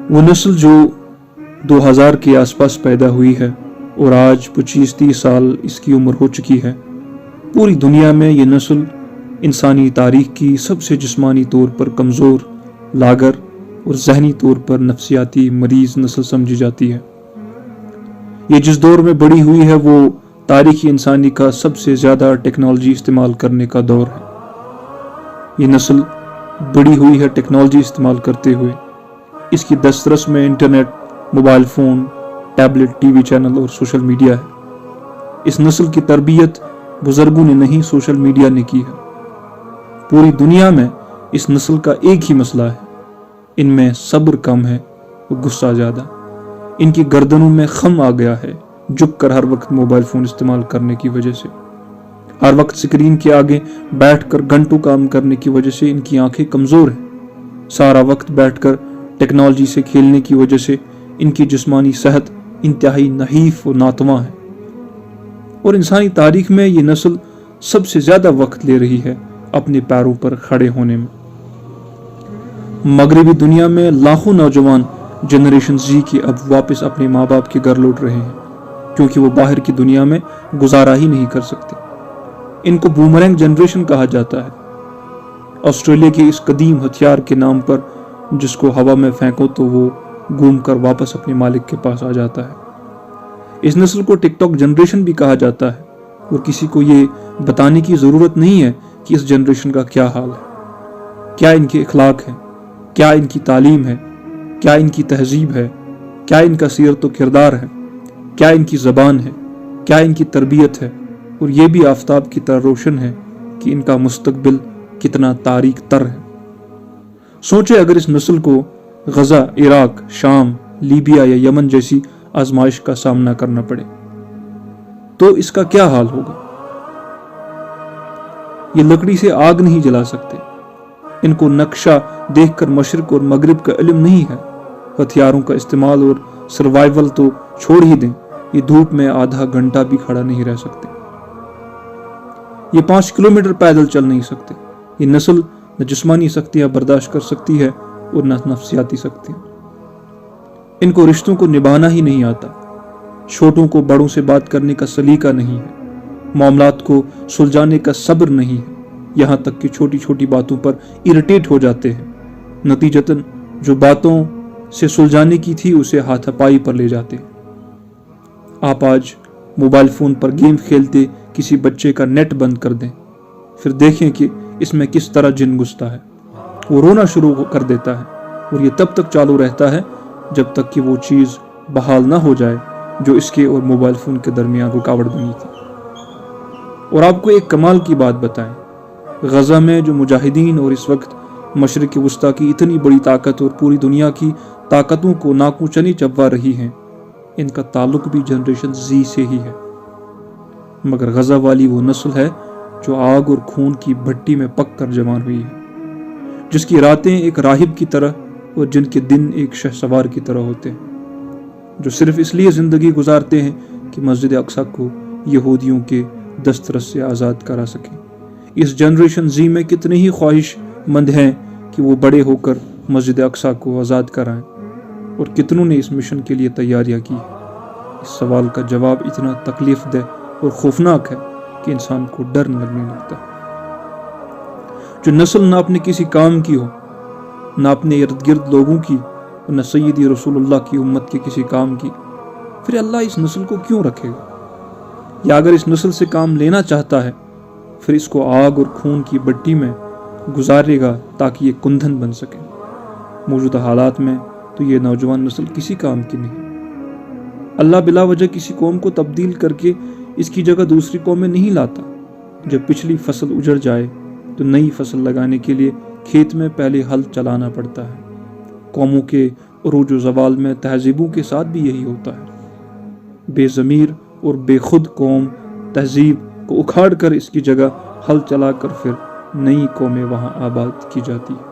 वो नस्ल जो 2000 के आसपास पैदा हुई है और आज 25-30 साल इसकी उम्र हो चुकी है, पूरी दुनिया में ये नस्ल इंसानी तारीख की सबसे जिस्मानी तौर पर कमज़ोर, लागर और जहनी तौर पर नफ्सियाती मरीज़ नस्ल समझी जाती है। ये जिस दौर में बड़ी हुई है वो तारीख़ी इंसानी का सबसे ज़्यादा टेक्नोलॉजी इस्तेमाल करने का दौर है। ये नस्ल बड़ी हुई है टेक्नोलॉजी इस्तेमाल करते हुए। इसकी दस्तरस में internet, mobile phone, tablet, TV channel और सोशल मीडिया है। इस नस्ल की तरबियत बुजुर्गों ने नहीं, सोशल मीडिया ने की है। पूरी दुनिया में इस नस्ल का एक ही मसला है, इनमें सब्र कम है और गुस्सा ज़्यादा। इनकी गर्दनों में खम आ गया है, झुक कर हर वक्त मोबाइल फ़ोन इस्तेमाल करने की वजह से। हर वक्त स्क्रीन के आगे बैठकर घंटों काम करने की वजह से इनकी आंखें कमज़ोर हैं। सारा वक्त बैठकर टेक्नोलॉजी से खेलने की वजह से इनकी जिस्मानी सेहत इंतहाई नहीफ और नातवा है। और इंसानी तारीख में ये नस्ल सबसे ज़्यादा वक्त ले रही है अपने पैरों पर खड़े होने में। मगरबी दुनिया में लाखों नौजवान जनरेशन जी के अब वापस अपने माँ बाप के घर लौट रहे हैं, क्योंकि वो बाहर की दुनिया में गुजारा ही नहीं कर सकते। इनको बूमरैंग जनरेशन कहा जाता है। ऑस्ट्रेलिया के इस कदीम हथियार के नाम पर जिसको हवा में फेंको तो वो घूम कर वापस अपने मालिक के पास आ जाता है। इस नस्ल को टिकटॉक जनरेशन भी कहा जाता है, और किसी को ये बताने की ज़रूरत नहीं है कि इस जनरेशन का क्या हाल है, क्या इनके अखलाक है, क्या इनकी तालीम है, क्या इनकी तहजीब है, क्या इनका सीरत व किरदार है, क्या इनकी ज़बान है, क्या इनकी तरबियत है। और ये भी आफताब की तरह रोशन है कि इनका मुस्तकबिल कितना तारीक तर है। सोचे अगर इस नस्ल को गजा, इराक, शाम, लीबिया या यमन जैसी आजमाइश का सामना करना पड़े तो इसका क्या हाल होगा। ये लकड़ी से आग नहीं जला सकते। इनको नक्शा देखकर मशरिक और मगरिब का इल्म नहीं है। हथियारों का इस्तेमाल और सर्वाइवल तो छोड़ ही दें, ये धूप में आधा घंटा भी खड़ा नहीं रह सकते। ये 5 किलोमीटर पैदल चल नहीं सकते। ये नस्ल न जिस्मानी शक्तियां बर्दाश्त कर सकती है और न नफ्सियाती शक्तियां। इनको रिश्तों को निभाना ही नहीं आता। छोटों को बड़ों से बात करने का सलीका नहीं है। मामलात को सुलझाने का सब्र नहीं है। यहाँ तक कि छोटी छोटी बातों पर इरिटेट हो जाते हैं। नतीजतन जो बातों से सुलझाने की थी उसे हाथापाई पर ले जाते हैं। आप आज मोबाइल फ़ोन पर गेम खेलते किसी बच्चे का नेट बंद कर दें, फिर देखें कि इसमें किस तरह जिन घुसता है। वो रोना शुरू कर देता है, और ये तब तक चालू रहता है जब तक कि वो चीज़ बहाल ना हो जाए जो इसके और मोबाइल फ़ोन के दरमियान रुकावट बनी थी। और आपको एक कमाल की बात बताएं, गजा में जो मुजाहिदीन और इस वक्त मशरिक़ वस्ता की इतनी बड़ी ताकत और पूरी दुनिया की ताकतों को नाकूचनी चबवा रही हैं, इनका ताल्लुक भी जनरेशन जी से ही है। मगर गजा वाली वो नस्ल है जो आग और खून की भट्टी में पक कर जवान हुई है, जिसकी रातें एक राहिब की तरह और जिनके दिन एक शहसवार की तरह होते हैं, जो सिर्फ इसलिए ज़िंदगी गुजारते हैं कि मस्जिद अक्सा को यहूदियों के दस्तरस से आज़ाद करा सकें। इस जनरेशन जी में कितने ही ख्वाहिशमंद हैं कि वो बड़े होकर मस्जिद अक्सा को आज़ाद कराएं, और कितनों ने इस मिशन के लिए तैयारियां की। इस सवाल का जवाब इतना तकलीफदेह और खौफनाक है कि इंसान को डर लगने लगता है। जो नस्ल ना अपने किसी काम की हो, ना अपने इर्द गिर्द लोगों की, और न सैयदी रसूलुल्लाह की उम्मत के किसी काम की, फिर अल्लाह इस नस्ल को क्यों रखेगा? या अगर इस नस्ल से काम लेना चाहता है फिर इसको आग और खून की भट्टी में गुजारेगा ताकि ये कुंदन बन सके। मौजूदा हालात में तो ये नौजवान नस्ल किसी काम की नहीं। अल्लाह बिला वजह किसी कौम को तब्दील करके इसकी जगह दूसरी कौम में नहीं लाता। जब पिछली फसल उजड़ जाए तो नई फसल लगाने के लिए खेत में पहले हल चलाना पड़ता है। कौमों के उरूज व ज़वाल में तहजीबों के साथ भी यही होता है। बेज़मीर और बेखुद कौम तहजीब को उखाड़ कर इसकी जगह हल चलाकर फिर नई कौमें वहाँ आबाद की जाती है।